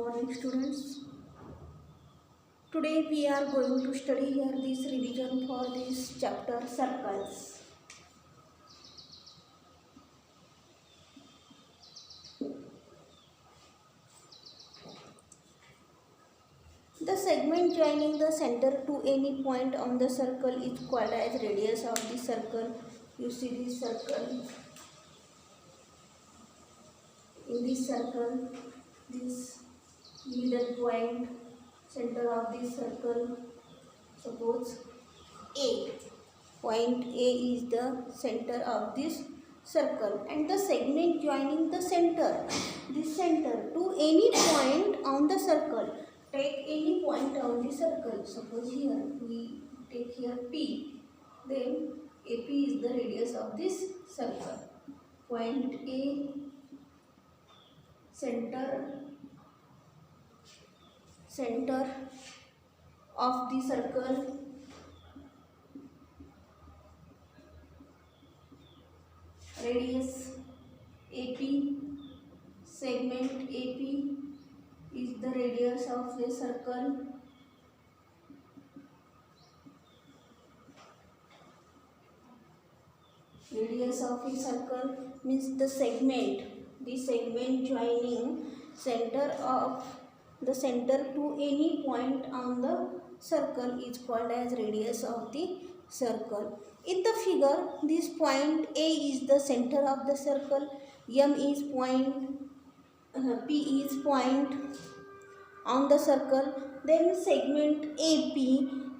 morning students. Today we are going to study here this revision for this chapter circles. The segment joining the center to any point on the circle is called as radius of the circle. You see this circle. In this circle, this middle point, center of this circle, suppose A. Point A is the center of this circle and the segment joining the center, this center to any point on the circle. Take any point on the circle. Suppose here we take here P. Then AP is the radius of this circle. Point A, center of the circle. Radius AP, segment AP is the radius of the circle. Radius of a circle means the segment joining the center to any point on the circle is called as radius of the circle. In the figure, this point A is the center of the circle, M is point, P is point on the circle, then segment AP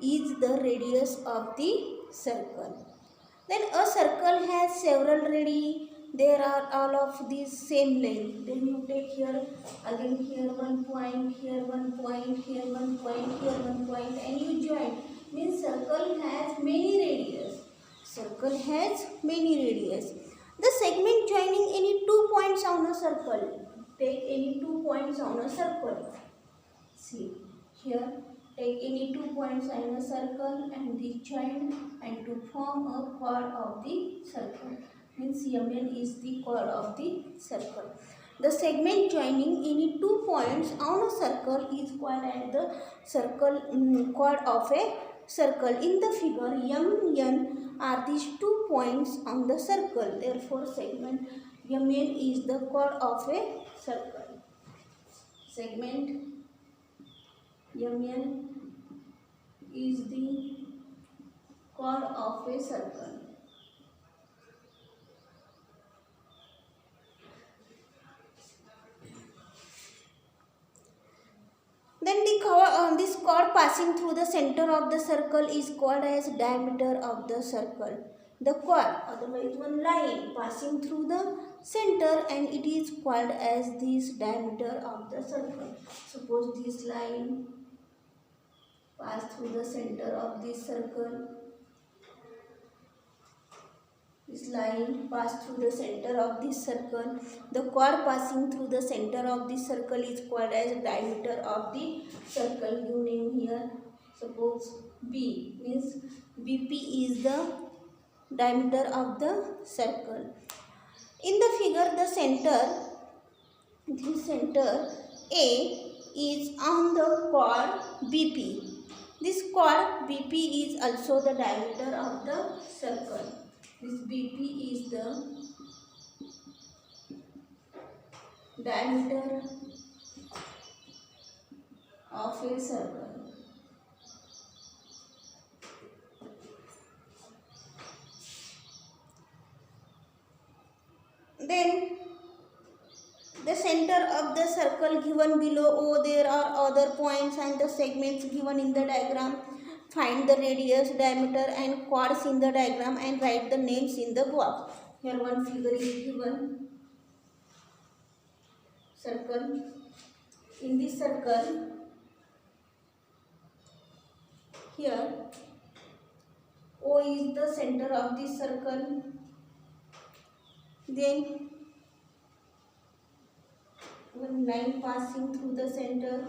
is the radius of the circle. Then a circle has several radii, there are all of these same length. Then you take here, again here one point, here one point, here one point, here one point, and you join. Means circle has many radius. Circle has many radius. The segment joining any 2 points on a circle. Take any 2 points on a circle. See here. Take any 2 points in a circle and they join and to form a chord of the circle. Means MN is the chord of the circle. The segment joining any 2 points on a circle is called as the circle chord of a circle. In the figure, MN are these 2 points on the circle. Therefore, segment MN is the chord of a circle. Segment MN is the chord of a circle. Then this chord passing through the center of the circle is called as diameter of the circle. The chord, otherwise one line passing through the center, and it is called as this diameter of the circle. Suppose this line pass through the center of this circle. This line pass through the center of this circle. The chord passing through the center of this circle is called as diameter of the circle. You name here. Suppose B means BP is the diameter of the circle. In the figure, the center A is on the chord BP. This chord BP is also the diameter of the circle. This BP is the diameter of a circle. Then the center of the circle given below O, there are other points and the segments given in the diagram. Find the radius, diameter and chords in the diagram and write the names in the box. Here one figure is given. Circle. In this circle, here O is the center of this circle. Then one line passing through the center.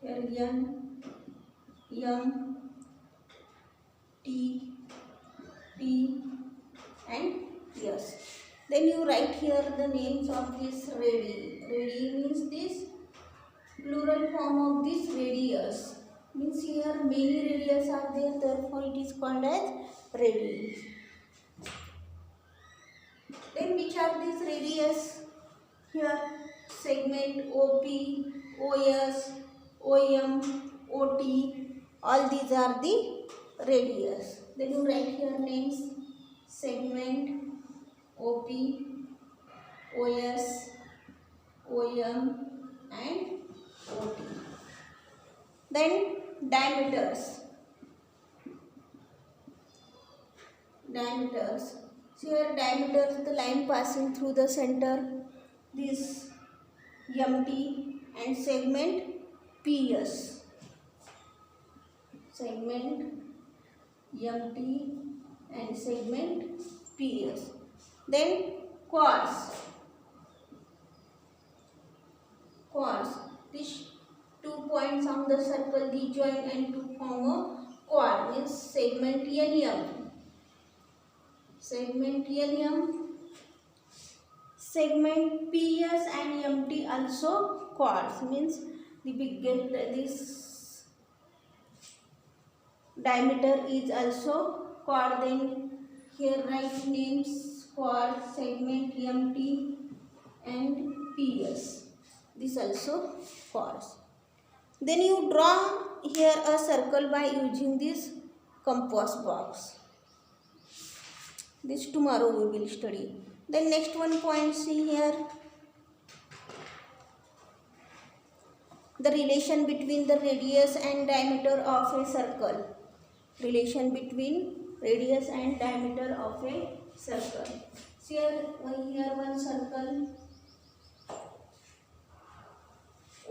Here N, M, T, P and S. Then you write here the names of this radii. Radii means this plural form of this radius. Means here many radius are there, therefore it is called as radii. Then which are these radius? Here segment OP, OS, OM, OT, all these are the radius. Then you write here names segment, OP, OS, OM and OT. Then diameters. Diameters. So here diameters, the line passing through the center, this MT and segment PS. Segment MT and segment PS. Then chords. Chords. These 2 points on the circle rejoin and to form a chord, means segment NM. Segment NM. Segment PS and MT also chords, means the biggest this diameter is also chord. Then here write names chord, segment MT and PS. This also chords. Then you draw here a circle by using this compass box. This tomorrow we will study. Then next one point, see here the relation between the radius and diameter of a circle. Relation between radius and diameter of a circle. See here one circle.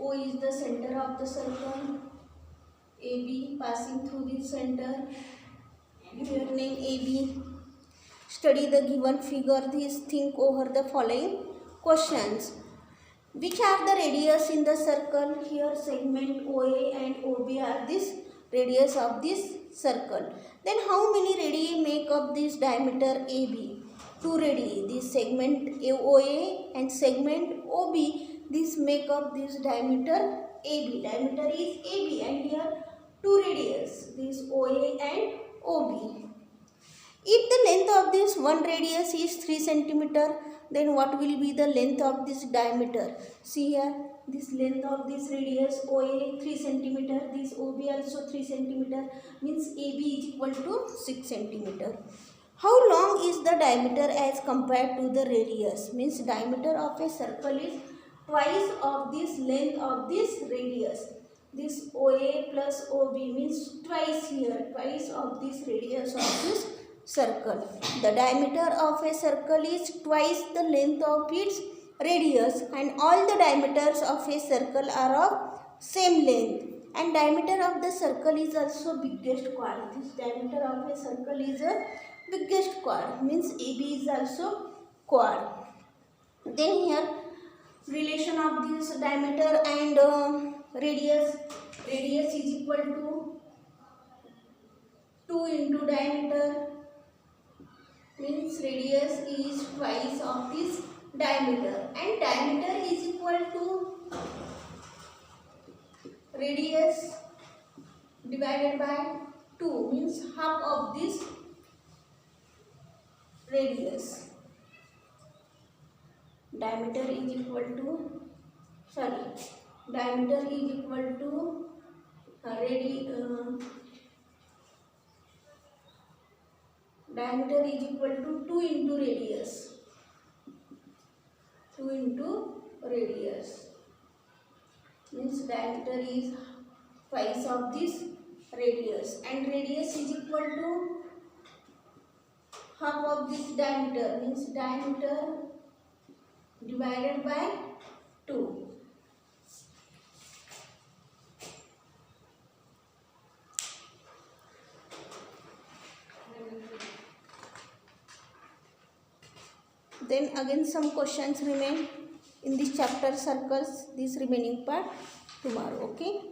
O is the center of the circle. AB passing through the center. Here name AB. Study the given figure. This think over the following questions. Which are the radius in the circle? Here segment OA and OB are this radius of this circle. Then how many radii make up this diameter AB? 2 radii. This segment OA and segment OB, this make up this diameter AB. Diameter is AB and here 2 radius, this OA and OB. If the length of this one radius is 3 cm, then what will be the length of this diameter? See here, this length of this radius OA 3 cm, this OB also 3 cm, means AB is equal to 6 cm. How long is the diameter as compared to the radius? Means diameter of a circle is twice of this length of this radius. This OA plus OB means twice here, twice of this radius of this circle. The diameter of a circle is twice the length of its radius, and all the diameters of a circle are of same length. And diameter of the circle is also biggest chord. This diameter of a circle is a biggest chord, means AB is also chord. Then here relation of this diameter and radius. Radius is equal to 2 into diameter, means radius is twice of this diameter, and diameter is equal to radius divided by 2, means half of this radius. Diameter is equal to diameter is equal to diameter is equal to 2 into radius. 2 into radius means diameter is twice of this radius, and radius is equal to half of this diameter, means diameter divided by 2. Then again some questions remain in this chapter circles, this remaining part tomorrow. Okay.